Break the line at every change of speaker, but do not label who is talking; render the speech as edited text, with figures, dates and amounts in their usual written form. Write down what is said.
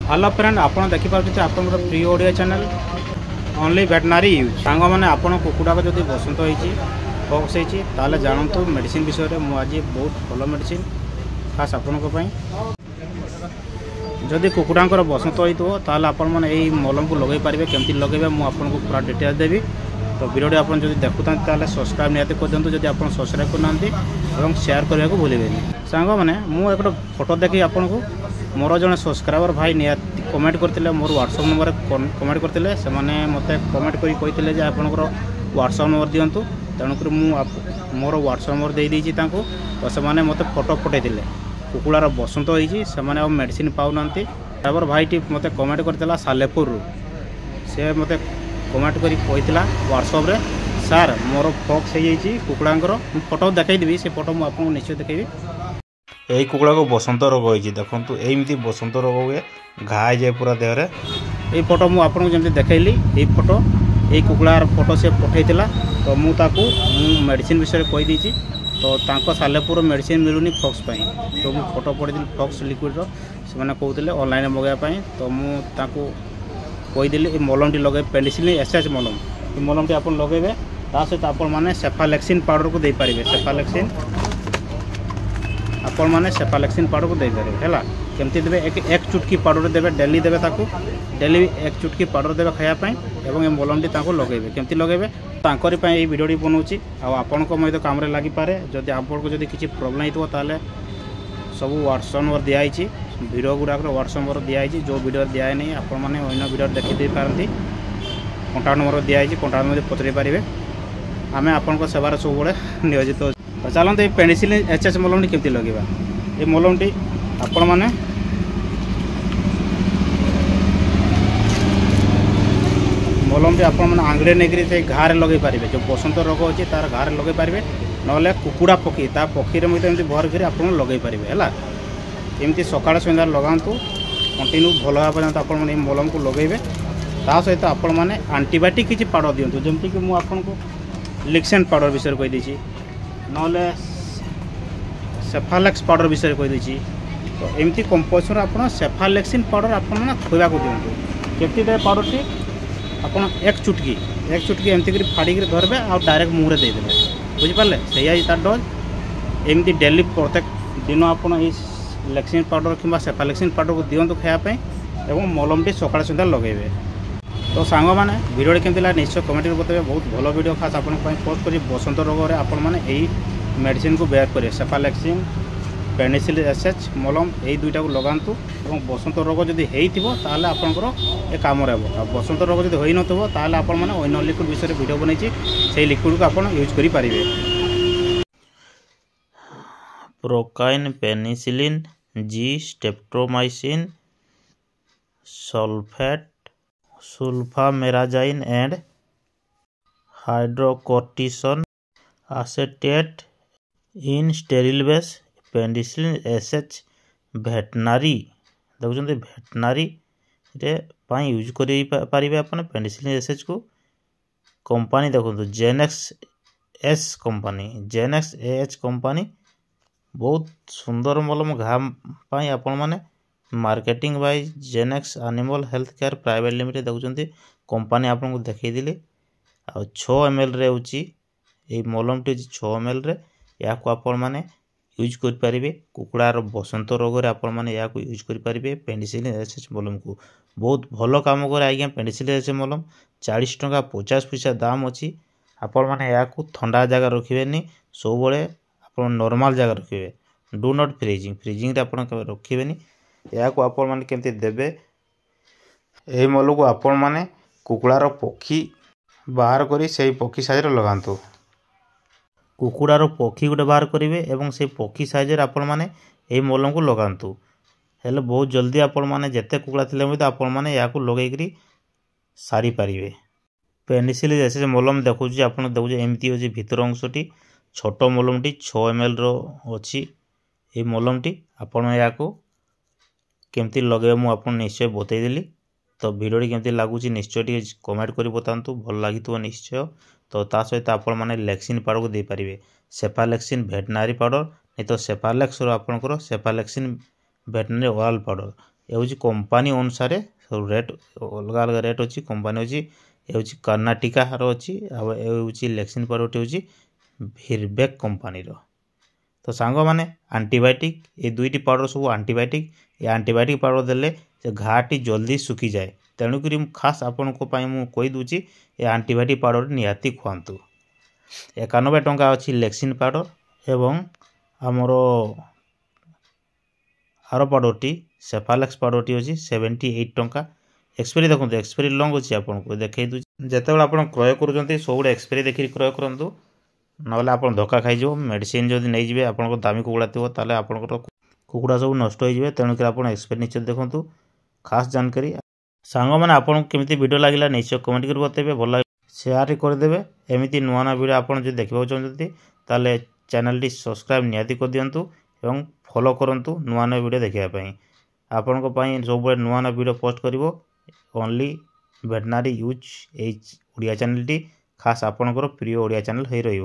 Hello friend आप देखिए आप प्रिय ओडिया चैनल ओनली वेटनारी यूज सांग मैंने आप कुकुड़ा को जब बसंत होक्स होती जानतु मेडिसिन विषय में आज बहुत भल मेडिसिन खास आपण जदि कुकुड़ांकर बसंत होता मैंने यही मलम को लगे पारे केमती लगे मुझे पूरा डिटेल देवी। तो वीडियो आप देखुता सब्सक्राइब निहत कर दिखाँ जब आप सब्सक्राइब करना शेयर करने को भूलें सांग मैंने मुझे एक फोटो देखी आपन को मोर जड़े सब्सक्राइबर भाई निहत कमेंट करते मोर व्हाट्सएप नंबर कमेंट करते से मत कमेंट करते आपंकर व्हाट्सएप नंबर दिंतु तेणुक मोर व्हाट्सएप नंबर दे देती तो से मत फोटो पठे कुकुड़ार बसंत होने मेडिसिन पाऊना ड्राइवर भाई मत कमेंट करता सालेपुर से मत कमेंट कर व्हाट्सएप रे सार मोर फक्स हो कुकुड़ांकर फोटो देखी से फोटो मुझे निश्चय देखी। यही कुकुड़ा को बसंत रोग होती देखो यही बसंत रोग हुए घा जाए पूरा देहरे ये फोटो मुझे जमी देखली ये फोटो यही कुकुड़ार फोटो से पठेला तो मुझे मेडिसिन विषय कहीदी तो सालेपुर मेडिसिन मिलूनी फक्स तो मुझे फोटो पढ़ी फक्स लिक्विड से कहते ऑनलाइन मगाइवाई तो मुझे कहीदेली मलम टी लगे पेनिसिलिन एसएच मलम ये मलम टी आप लगे सहित आपने सेफालेक्सिन पाउडर को दे पारे सेफालेक्सिन आपण मैंने सेफालेक्सिन पाउडर को दे पारे है केमती देवे एक चुटकी पाउडर देवे डेली देवे डेली एक चुटकी पाउडर देवे खायापाई एवं ये मलमटी लगे केमती लगे तांकरी ये वीडियोटी बनाऊँगी आपण को मैं काम लगी पारे जदि आपको जब किसी प्रोब्लेम होता सब व्हाट्सएप नंबर दिखाई वीडियो गुड़ाक व्हाट्सएप नंबर दिखाई जो वीडियो दिए नहीं आपण मैंने अन्य वीडियो देखी पारती कंटाक्ट नंबर दिखाई कंटाक्ट नंबर पचारि पारे आम आपण सेवार सब नियोजित हो। तो चलते ये पेनिसिलिन एचएच मलमटी केमती लगे ये मलमटी आपण मैंने मलमटी आप आंगड़े नहीं घारे लगे पारे जो बसंत रोग अच्छे तार घारे लगे पारे ना कुकुड़ा पक्षी पक्षी में भर कर आप लगे पारे है एमती सकाल सन्ध्या लगातु कंटिन्यू भल भाव आप मलम को लगे सहित आपण मैंने आंटीबायोटिक किसी पाउडर दिंतु जमीक मुझे लिक्सेन पाउडर विषय कहीदी ना सेफालेक्स पाउडर विषय कहीदी तो एमती कंपोजिशन आप सेफालेक्सिन पाउडर आपने खोया को दिंतु केमती दे पाउडर टी आप एक चुटकी एमती कर फाड़ी धरबे और डायरेक्ट मुँह में देदेवे बुझिपारे से तार डोज एमती डेली प्रत्येक दिन आप लेक्सिन पाउडर कि सेफालेक्सिन पाउडर को दिंतु खायापाई एवं मलमटी सकाल सन्ध्या लगे। तो सांग मैंने वीडियो केमती लगा निश्चय कमेंट बताइए बहुत भल वीडियो खास आप पोस्ट कर बसंत रोग में आप यही मेडिसिन को व्यवहार करेंगे सेफालेक्सिन पेनिसिलिन एसएच मलम यही दुईटा को लगातु और बसंत रोग जब होता आपंकर ये कम बसंत रोग जब हो नाल आपने लिक्विड विषय वीडियो बनई से लिक्विड को आप यूज करेंगे।
Procaine penicillin G streptomycin sulphate sulfamerazine and hydrocortisone acetate in sterile base penicillin SH veterinary देखुं भेटनारी यूज करें आप पेनिसिलिन एसएच को कंपनी देखो Genex S company Genex H company बहुत सुंदर मलम घा पाई आपण माने marketing by Genex animal health care private limited देखुं कंपनी आपको देखी आ 6 ml रे होची ये मलमटी 6 ml रे या को आपण माने यूज करें कुकुड़ार बसंत रोग रे आपण माने या को यूज करें पेनिसिलिन एसएच मलम को बहुत भल काम करे आज्ञा पेनिसिलिन एसएच मलम 40 टंका 50 पैसा दाम अच्छी आपण माने या को ठंडा जगह रखिबेनी सब बळे आपण नॉर्मल जगह रखिबे डू नॉट फ्रीजिंग रे आपण रखिबेनी या को आपण माने केमती देबे ए मल को आपण माने कुकुड़ार पक्षी बाहर करी से पक्षी साइज लगातु कुकुड़ार पक्षी गोटे बाहर करेंगे एवं से पक्षी साइज आपण माने ए मलम को लगातु हेले बहुत जल्दी आपण माने जेते कुकुड़ा थिले आपण माने या को लगेकरी सारी पारिबे। पेनिसिलिन एसएच मलम देखुची आपण देखुचे एमती अछि भीतर अंशटी छोट मलमटी 6 ml रो अछि ए मलमटी आपण या को केमती लगे मु आपन निश्चय बतईदेली। तो वीडियो केमती लगुच निश्चय टी कमेंट कर बतातु भल लगी निश्चय। तो ता सहित आपण माने लेक्सिन पाउडर को दे पारिबे सेफालेक्सिन भेटनारी पाउडर नहीं तो सेफालेक्स आपणकर सेफालेक्सिन भेटनारी ओराल पाउडर ए हूँ कंपानी अनुसार सब रेट अलग अलग रेट अच्छी कंपानी अच्छी ए हूँ कर्नाटिकार अच्छी हूँ लेक्सिन पाउडर हूँ भिरबेक कंपानी तो सांग मैंने आंटीबायोटिक ये दुईटी पाउडर सब आंटीबायोटिक ये आंटीबायोटिक पाउडर देले से घाटी जल्दी सुखी जाए तेणुक खास आपण मुझे ये आंटीबायोटिक पाउडर निहाती खुआंतु 91 टंका अच्छी लेक्सिन पाउडर एवं आमर आर पाउडरटी सेफालेक्स पाउडरटी अच्छी 78 टंका एक्सपायरी देखो एक्सपायरी लंग अच्छी आपको देखई दूसरी जिते आप क्रय कर सब एक्सपायरी देखिए क्रय करूँ ना आप धक्का खाई मेडिसिन जब नहीं जाए आप दामी कुकुड़ा थी ताले आपंकर कुकुड़ा सब नष्ट हो तेणुक आप एक्सपायरी निश्चित देखूँ खास जानकारी सांग मैंने आपको केमी वीडियो लगे निश्चय कमेंट कर बताइए भल लगे शेयर करदे एमती नुआ नुआ वीडियो आप देखा चाहते ताले चैनल टी सब्सक्राइब निहाती कर दिंतु एवं फॉलो करंतु नुआ नुआ वीडियो देखापी आपण सब नुआ नुआ वीडियो पोस्ट कर only veterinary use H Odia channel T खास आपणकर प्रिय ओडिया चैनल हो रही।